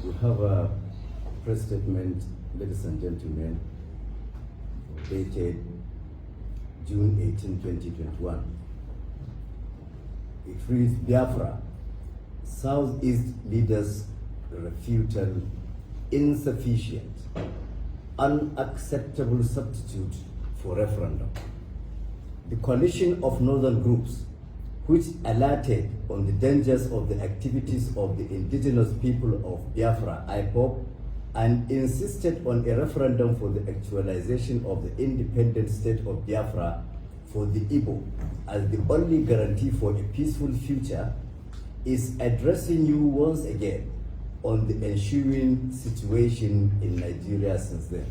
We have a press statement, ladies and gentlemen, dated June 18, 2021. It reads, Biafra, Southeast leaders refutal insufficient, unacceptable substitute for referendum. The coalition of northern groups, which alerted on the dangers of the activities of the indigenous people of Biafra, IPOB, and insisted on a referendum for the actualization of the independent state of Biafra for the Igbo as the only guarantee for a peaceful future, is addressing you once again on the ensuing situation in Nigeria since then.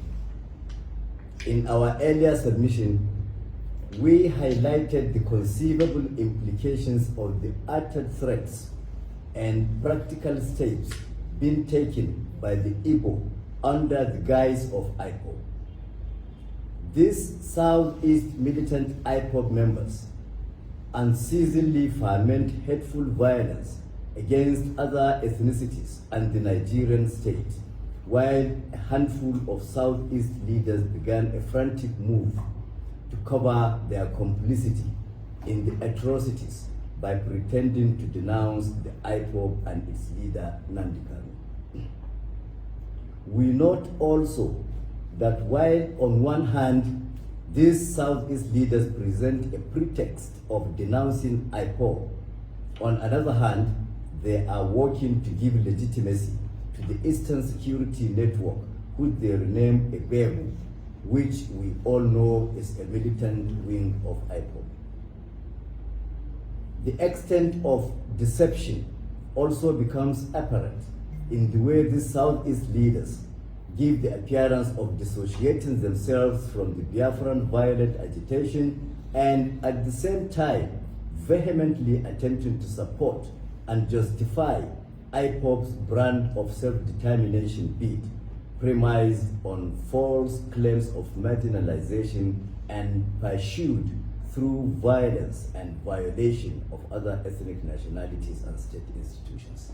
In our earlier submission, we highlighted the conceivable implications of the uttered threats and practical steps being taken by the Igbo under the guise of IPOB. These Southeast militant IPOB members unceasingly foment hateful violence against other ethnicities and the Nigerian state, while a handful of Southeast leaders began a frantic move to cover their complicity in the atrocities by pretending to denounce the IPOB and its leader, Nnamdi Kanu. We note also that while on one hand, these Southeast leaders present a pretext of denouncing IPOB, on another hand, they are working to give legitimacy to the Eastern Security Network, which they rename Arewa, which we all know is a militant wing of IPOB. The extent of deception also becomes apparent in the way these Southeast leaders give the appearance of dissociating themselves from the Biafran violent agitation and at the same time vehemently attempting to support and justify IPOB's brand of self-determination bid, premised on false claims of marginalization and pursued through violence and violation of other ethnic nationalities and state institutions.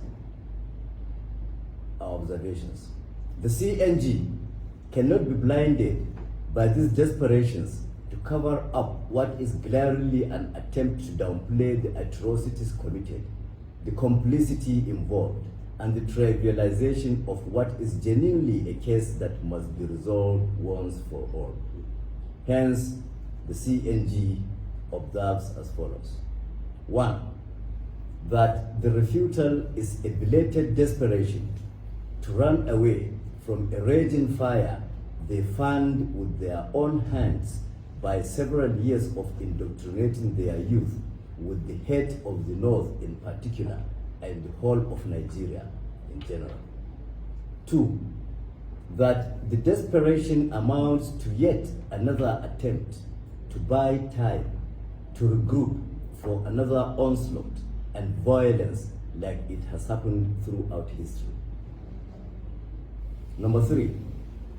Our observations. The CNG cannot be blinded by these desperations to cover up what is glaringly an attempt to downplay the atrocities committed, the complicity involved, and the trivialization of what is genuinely a case that must be resolved once for all. Hence, the CNG observes as follows. 1. That the refutal is a belated desperation to run away from a raging fire they fanned with their own hands by several years of indoctrinating their youth with the hate of the North in particular and the whole of Nigeria in general. 2. That the desperation amounts to yet another attempt to buy time to regroup for another onslaught and violence like it has happened throughout history. Number 3,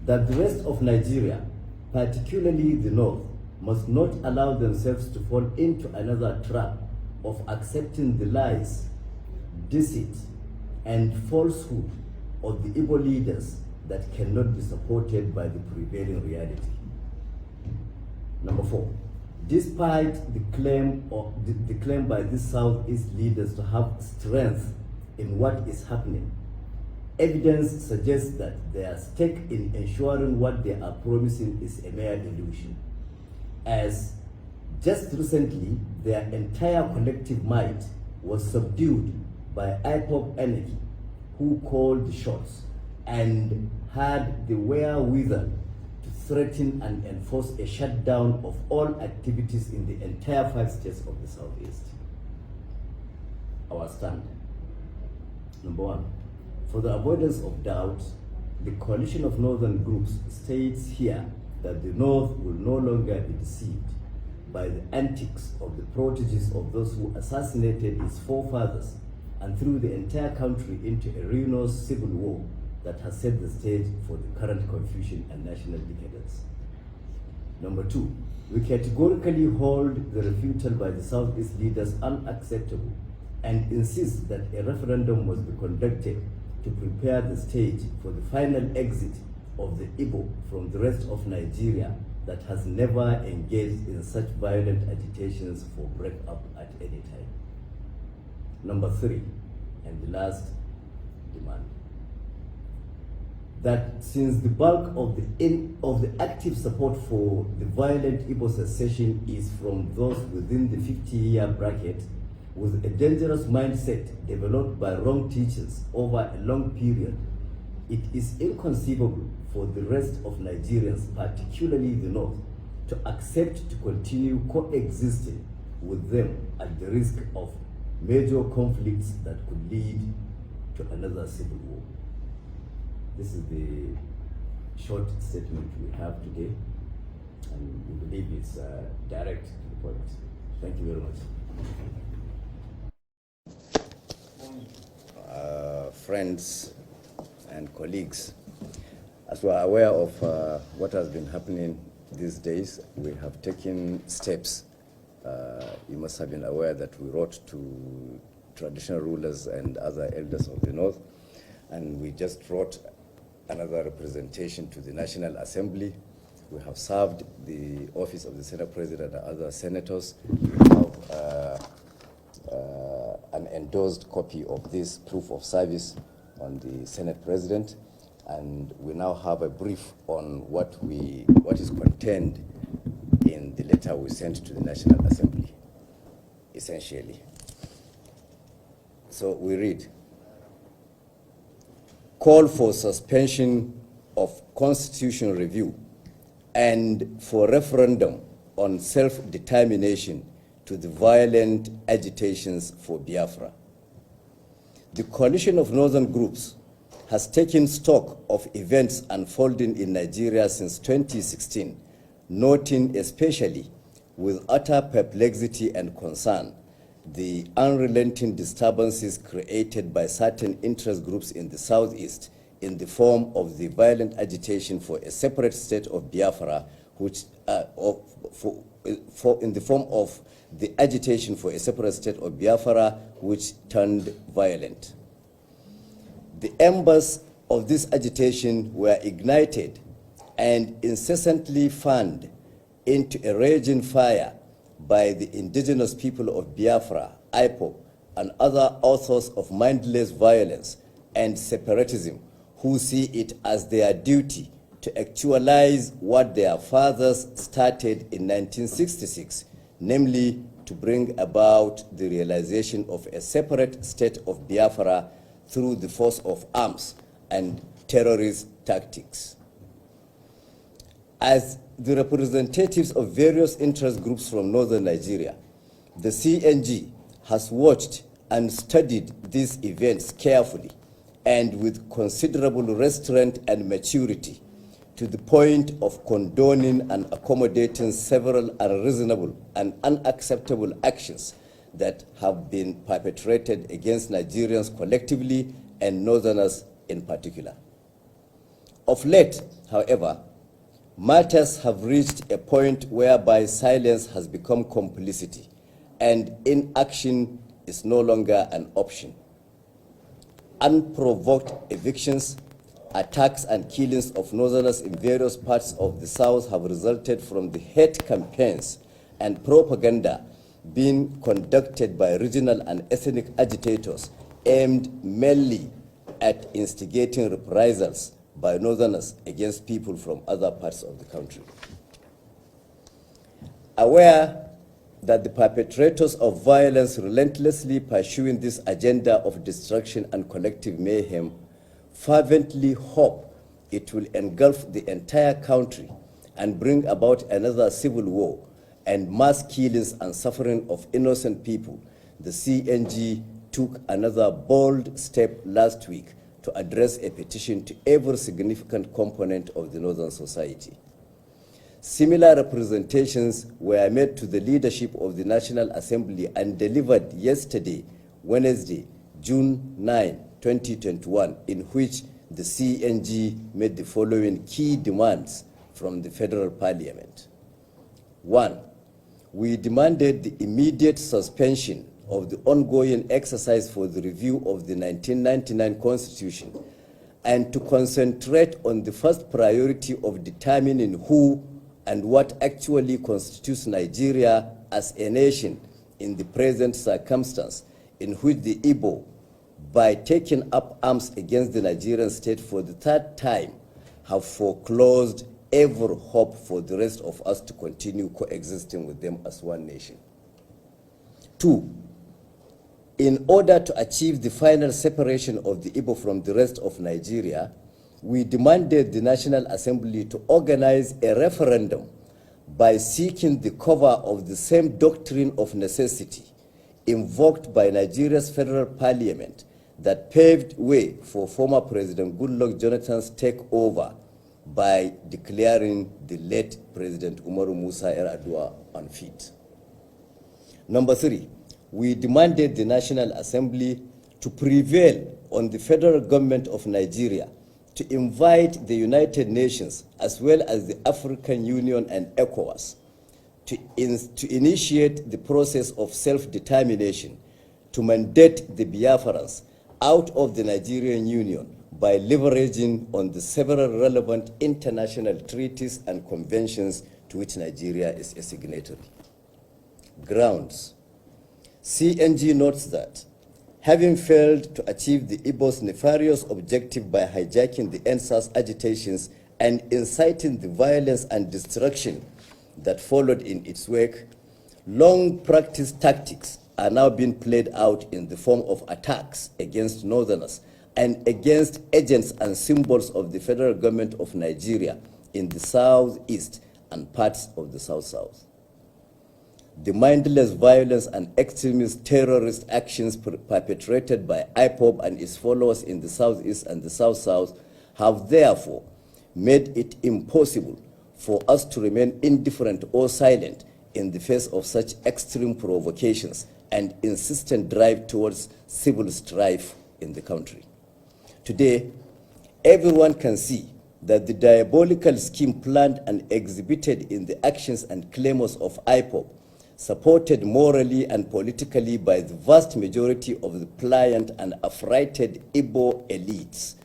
that the rest of Nigeria, particularly the North, must not allow themselves to fall into another trap of accepting the lies, deceit, and falsehood of the Igbo leaders that cannot be supported by the prevailing reality. Number 4, despite the claim by these Southeast leaders to have strength in what is happening, evidence suggests that their stake in ensuring what they are promising is a mere illusion, as just recently their entire collective might was subdued by IPOB anarchy, who called the shots and had the wherewithal to threaten and enforce a shutdown of all activities in the entire 5 states of the Southeast. Our stand. Number 1, for the avoidance of doubt, the coalition of northern groups states here that the North will no longer be deceived by the antics of the proteges of those who assassinated its forefathers and threw the entire country into a ruinous civil war that has set the stage for the current confusion and national decadence. Number 2, we categorically hold the refutal by the Southeast leaders unacceptable and insist that a referendum must be conducted to prepare the stage for the final exit of the Igbo from the rest of Nigeria that has never engaged in such violent agitations for breakup at any time. Number 3, and the last demand, that since the bulk of the active support for the violent Igbo secession is from those within the 50-year bracket, with a dangerous mindset developed by wrong teachers over a long period, it is inconceivable for the rest of Nigerians, particularly the North, to accept to continue coexisting with them at the risk of major conflicts that could lead to another civil war. This is the short statement we have today, and we believe it's direct to the point. Thank you very much. Friends and colleagues, as we are aware of what has been happening these days, we have taken steps. You must have been aware that we wrote to traditional rulers and other elders of the North, and we just wrote another representation to the National Assembly. We have served the office of the Senate President and other senators. We have an endorsed copy of this proof of service on the Senate President, and we now have a brief on what is contained in the letter we sent to the National Assembly, essentially. So we read: call for suspension of constitutional review and for referendum on self-determination to the violent agitations for Biafra. The coalition of northern groups has taken stock of events unfolding in Nigeria since 2016, noting especially with utter perplexity and concern the unrelenting disturbances created by certain interest groups in the southeast in the form of the violent agitation for a separate state of Biafra, which in the form of the agitation for a separate state of Biafra, which turned violent. The embers of this agitation were ignited and incessantly fanned into a raging fire by the indigenous people of Biafra, IPOB, and other authors of mindless violence and separatism, who see it as their duty to actualize what their fathers started in 1966, namely to bring about the realization of a separate state of Biafra through the force of arms and terrorist tactics. As the representatives of various interest groups from northern Nigeria, the CNG has watched and studied these events carefully and with considerable restraint and maturity, to the point of condoning and accommodating several unreasonable and unacceptable actions that have been perpetrated against Nigerians collectively and Northerners in particular. Of late, however, matters have reached a point whereby silence has become complicity and inaction is no longer an option. Unprovoked evictions, attacks and killings of Northerners in various parts of the South have resulted from the hate campaigns and propaganda being conducted by regional and ethnic agitators aimed mainly at instigating reprisals by Northerners against people from other parts of the country. Aware that the perpetrators of violence relentlessly pursuing this agenda of destruction and collective mayhem fervently hope it will engulf the entire country and bring about another civil war and mass killings and suffering of innocent people, the CNG took another bold step last week to address a petition to every significant component of the Northern society. Similar representations were made to the leadership of the National Assembly and delivered yesterday, Wednesday, June 9, 2021, in which the CNG made the following key demands from the Federal Parliament. 1, we demanded the immediate suspension of the ongoing exercise for the review of the 1999 Constitution and to concentrate on the first priority of determining who and what actually constitutes Nigeria as a nation in the present circumstance in which the Igbo, by taking up arms against the Nigerian state for the third time, have foreclosed every hope for the rest of us to continue coexisting with them as one nation. 2, in order to achieve the final separation of the Igbo from the rest of Nigeria, we demanded the National Assembly to organize a referendum by seeking the cover of the same doctrine of necessity invoked by Nigeria's federal parliament that paved way for former President Goodluck Jonathan's takeover by declaring the late President Umaru Musa Yar'Adua unfit. Number 3, we demanded the National Assembly to prevail on the federal government of Nigeria to invite the United Nations as well as the African Union and ECOWAS to initiate the process of self-determination to mandate the Biafrans out of the Nigerian Union by leveraging on the several relevant international treaties and conventions to which Nigeria is a signatory. Grounds. CNG notes that having failed to achieve the Igbo's nefarious objective by hijacking the NSAS agitations and inciting the violence and destruction that followed in its wake, long-practiced tactics are now being played out in the form of attacks against Northerners and against agents and symbols of the federal government of Nigeria in the southeast and parts of the south-south. The mindless violence and extremist terrorist actions perpetrated by IPOB and its followers in the southeast and the south-south have therefore made it impossible for us to remain indifferent or silent in the face of such extreme provocations and insistent drive towards civil strife in the country. Today, everyone can see that the diabolical scheme planned and exhibited in the actions and claims of IPOB, supported morally and politically by the vast majority of the pliant and affrighted Igbo elites,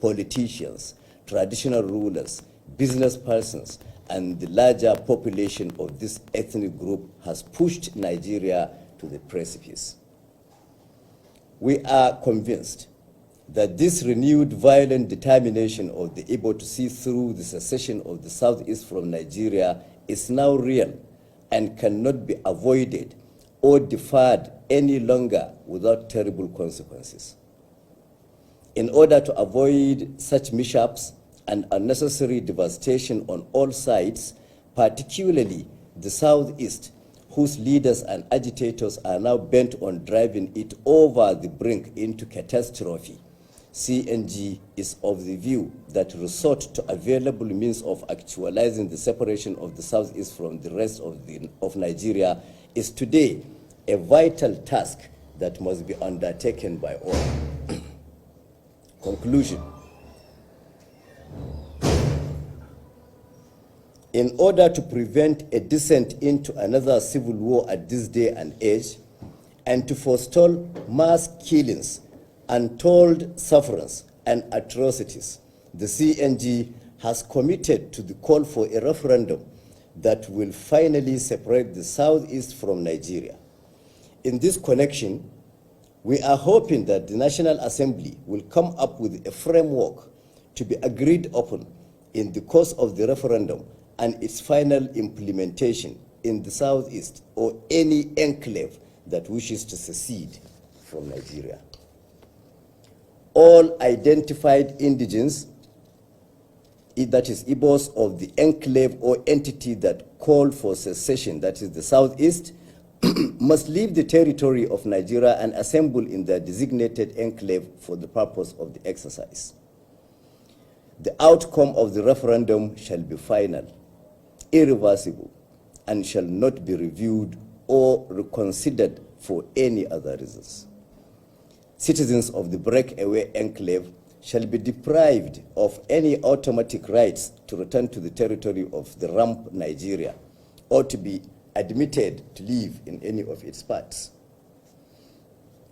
politicians, traditional rulers, business persons, and the larger population of this ethnic group has pushed Nigeria to the precipice. We are convinced that this renewed violent determination of the Igbo to see through the secession of the southeast from Nigeria is now real and cannot be avoided or deferred any longer without terrible consequences. In order to avoid such mishaps and unnecessary devastation on all sides, particularly the southeast, whose leaders and agitators are now bent on driving it over the brink into catastrophe, CNG is of the view that resort to available means of actualizing the separation of the southeast from the rest of Nigeria is today a vital task that must be undertaken by all. Conclusion. In order to prevent a descent into another civil war at this day and age, and to forestall mass killings, untold sufferance, and atrocities, the CNG has committed to the call for a referendum that will finally separate the southeast from Nigeria. In this connection, we are hoping that the National Assembly will come up with a framework to be agreed upon in the course of the referendum and its final implementation in the southeast or any enclave that wishes to secede from Nigeria. All identified indigents, that is Igbos of the enclave or entity that called for secession, that is the southeast, must leave the territory of Nigeria and assemble in their designated enclave for the purpose of the exercise. The outcome of the referendum shall be final, irreversible, and shall not be reviewed or reconsidered for any other reasons. Citizens of the breakaway enclave shall be deprived of any automatic rights to return to the territory of the rump Nigeria or to be admitted to live in any of its parts.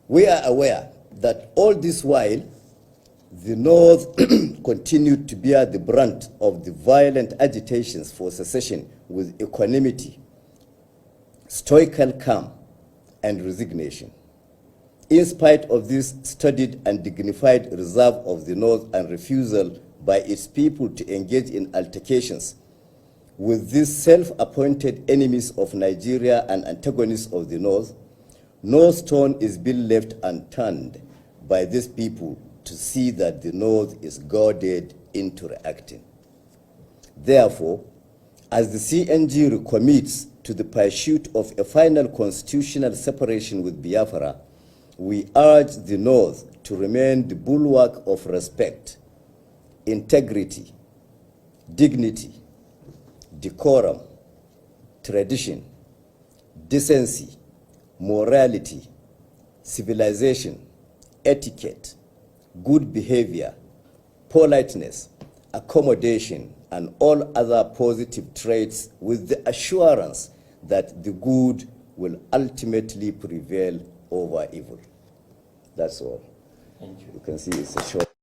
We are aware that all this while, the North continued to bear the brunt of the violent agitations for secession with equanimity, stoical calm, and resignation. In spite of this studied and dignified reserve of the North and refusal by its people to engage in altercations with these self-appointed enemies of Nigeria and antagonists of the North, no stone is being left unturned by these people to see that the North is goaded into reacting. Therefore, as the CNG recommits to the pursuit of a final constitutional separation with Biafra, we urge the North to remain the bulwark of respect, integrity, dignity, decorum, tradition, decency, morality, civilization, etiquette, good behavior, politeness, accommodation, and all other positive traits, with the assurance that the good will ultimately prevail over evil. That's all. Thank you. You can see it's a short